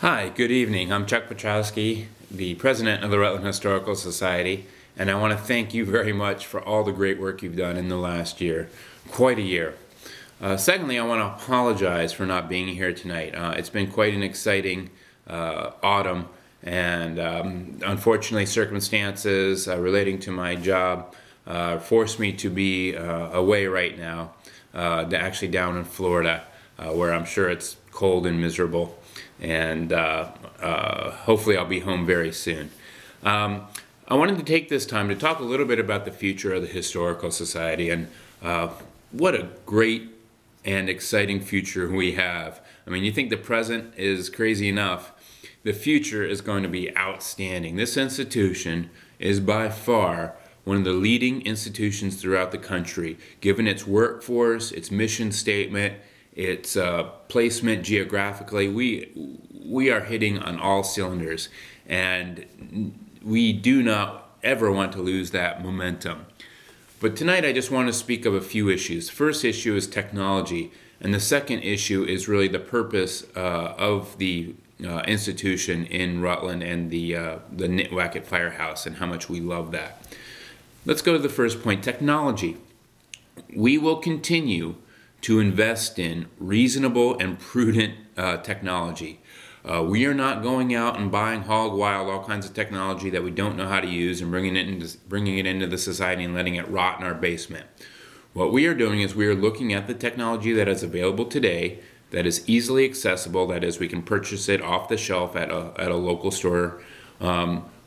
Hi, good evening. I'm Chuck Petrowski, the president of the Rutland Historical Society, and I want to thank you very much for all the great work you've done in the last year. Quite a year. Secondly, I want to apologize for not being here tonight. It's been quite an exciting autumn, and unfortunately circumstances relating to my job forced me to be away right now, actually down in Florida, where I'm sure it's cold and miserable. And hopefully I'll be home very soon. I wanted to take this time to talk a little bit about the future of the Historical Society and what a great and exciting future we have. I mean, you think the present is crazy enough. The future is going to be outstanding. This institution is by far one of the leading institutions throughout the country, given its workforce, its mission statement, its placement geographically. We are hitting on all cylinders, and we do not ever want to lose that momentum. But tonight I just want to speak of a few issues. First issue is technology, and the second issue is really the purpose of the institution in Rutland and the Nitwacket Firehouse and how much we love that. Let's go to the first point, technology. We will continue to invest in reasonable and prudent technology. We are not going out and buying hog wild all kinds of technology that we don't know how to use and bringing it into the society and letting it rot in our basement. What we are doing is we are looking at the technology that is available today, that is easily accessible, that is we can purchase it off the shelf at a local store.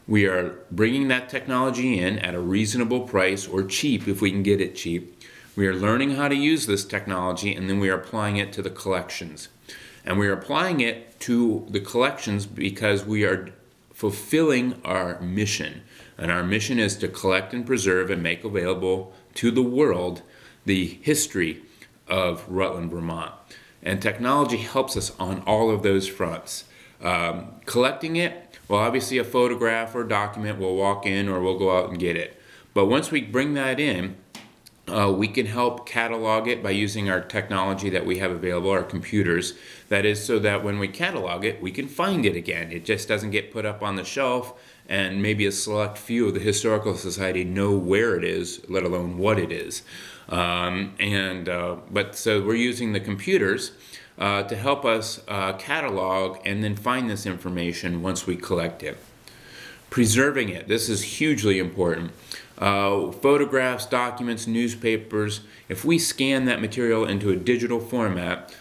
We are bringing that technology in at a reasonable price, or cheap if we can get it cheap. We are learning how to use this technology, and then we are applying it to the collections. And we are applying it to the collections because we are fulfilling our mission. And our mission is to collect and preserve and make available to the world the history of Rutland, Vermont. And technology helps us on all of those fronts. Collecting it, well, obviously a photograph or document, we'll walk in or we'll go out and get it. But once we bring that in, we can help catalog it by using our technology that we have available, our computers. That is so that when we catalog it, we can find it again. It just doesn't get put up on the shelf, and maybe a select few of the Historical Society know where it is, let alone what it is. But so we're using the computers to help us catalog and then find this information once we collect it. Preserving it, this is hugely important. Photographs, documents, newspapers, if we scan that material into a digital format,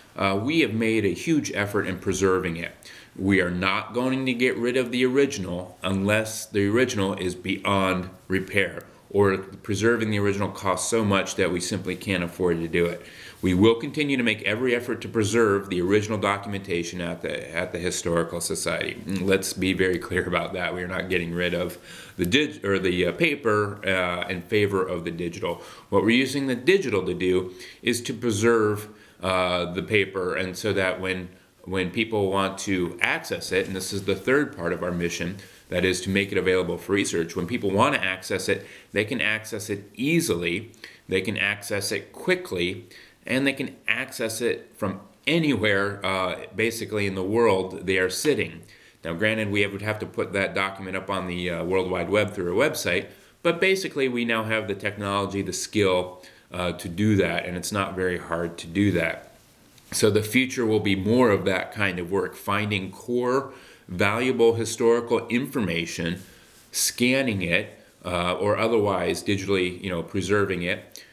we have made a huge effort in preserving it. We are not going to get rid of the original unless the original is beyond repair, or preserving the original costs so much that we simply can't afford to do it. We will continue to make every effort to preserve the original documentation at the Historical Society. Let's be very clear about that. We are not getting rid of the paper in favor of the digital. What we're using the digital to do is to preserve the paper, and so that when people want to access it, and this is the third part of our mission, that is to make it available for research. When people want to access it, they can access it easily, they can access it quickly, and they can access it from anywhere basically in the world they are sitting. Now granted, we would have to put that document up on the World Wide Web through a website, but basically we now have the technology, the skill to do that, and it's not very hard to do that. So the future will be more of that kind of work, finding core valuable historical information, scanning it, or otherwise digitally, preserving it,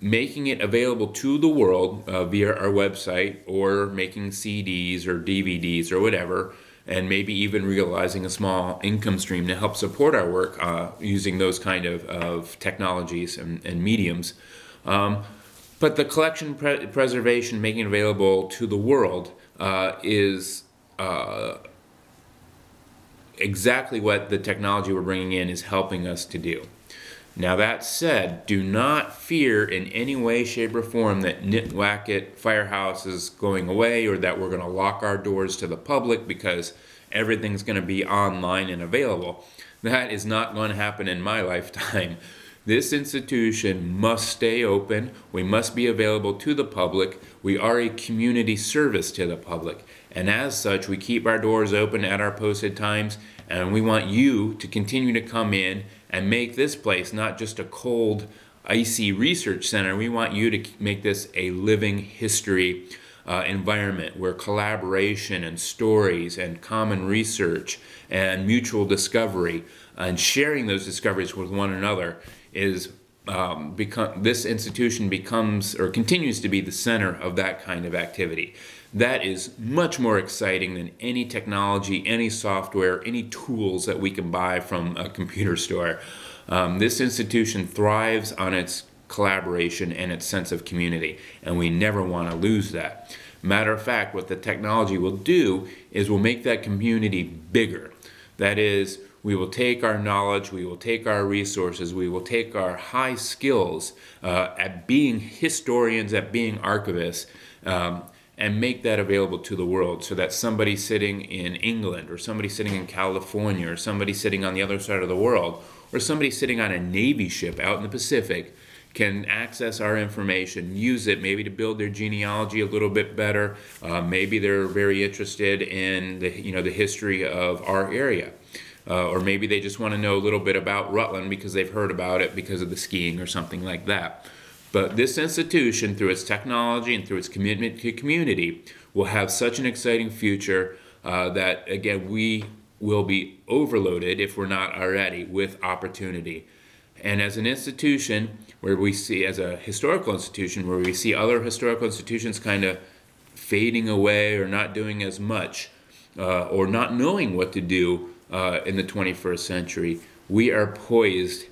making it available to the world via our website, or making CDs or DVDs or whatever, and maybe even realizing a small income stream to help support our work using those kind of technologies and mediums. But the collection preservation, making it available to the world, is exactly what the technology we're bringing in is helping us to do. Now that said, do not fear in any way, shape, or form that Nitwacket Firehouse is going away, or that we're going to lock our doors to the public because everything's going to be online and available. That is not going to happen in my lifetime. This institution must stay open. We must be available to the public. We are a community service to the public. And as such, we keep our doors open at our posted times, and we want you to continue to come in and make this place not just a cold, icy research center. We want you to make this a living history environment where collaboration and stories and common research and mutual discovery and sharing those discoveries with one another is this institution becomes or continues to be the center of that kind of activity. That is much more exciting than any technology, any software, any tools that we can buy from a computer store. This institution thrives on its collaboration and its sense of community, and we never want to lose that. Matter of fact, what the technology will do is we'll make that community bigger. That is, we will take our knowledge, we will take our resources, we will take our high skills at being historians, at being archivists, and make that available to the world so that somebody sitting in England or somebody sitting in California or somebody sitting on the other side of the world or somebody sitting on a Navy ship out in the Pacific can access our information, use it maybe to build their genealogy a little bit better. Maybe they're very interested in the history of our area. Or maybe they just want to know a little bit about Rutland because they've heard about it because of the skiing or something like that. But this institution, through its technology and through its commitment to community, will have such an exciting future that, again, we will be overloaded, if we're not already, with opportunity. And as an institution where we see, as a historical institution, where we see other historical institutions kind of fading away or not doing as much or not knowing what to do in the 21st century, we are poised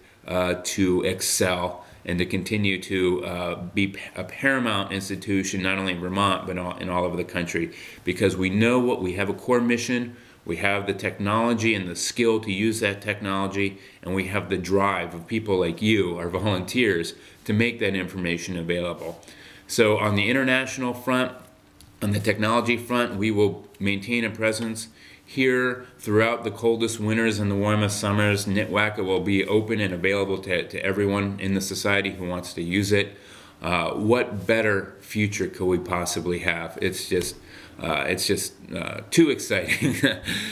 to excel and to continue to be a paramount institution, not only in Vermont, but in all over the country, because we know we have a core mission, we have the technology and the skill to use that technology, and we have the drive of people like you, our volunteers, to make that information available. So on the international front, on the technology front, we will maintain a presence here throughout the coldest winters and the warmest summers. Nitwacka will be open and available to everyone in the society who wants to use it. What better future could we possibly have? It's just too exciting.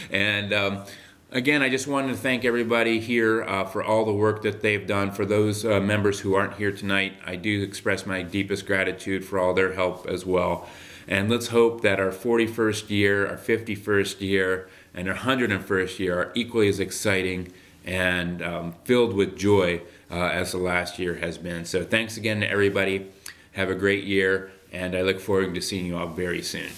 And again, I just wanted to thank everybody here for all the work that they've done. For those members who aren't here tonight, I do express my deepest gratitude for all their help as well. And let's hope that our 41st year, our 51st year, and our 101st year are equally as exciting and filled with joy as the last year has been. So thanks again to everybody. Have a great year, and I look forward to seeing you all very soon.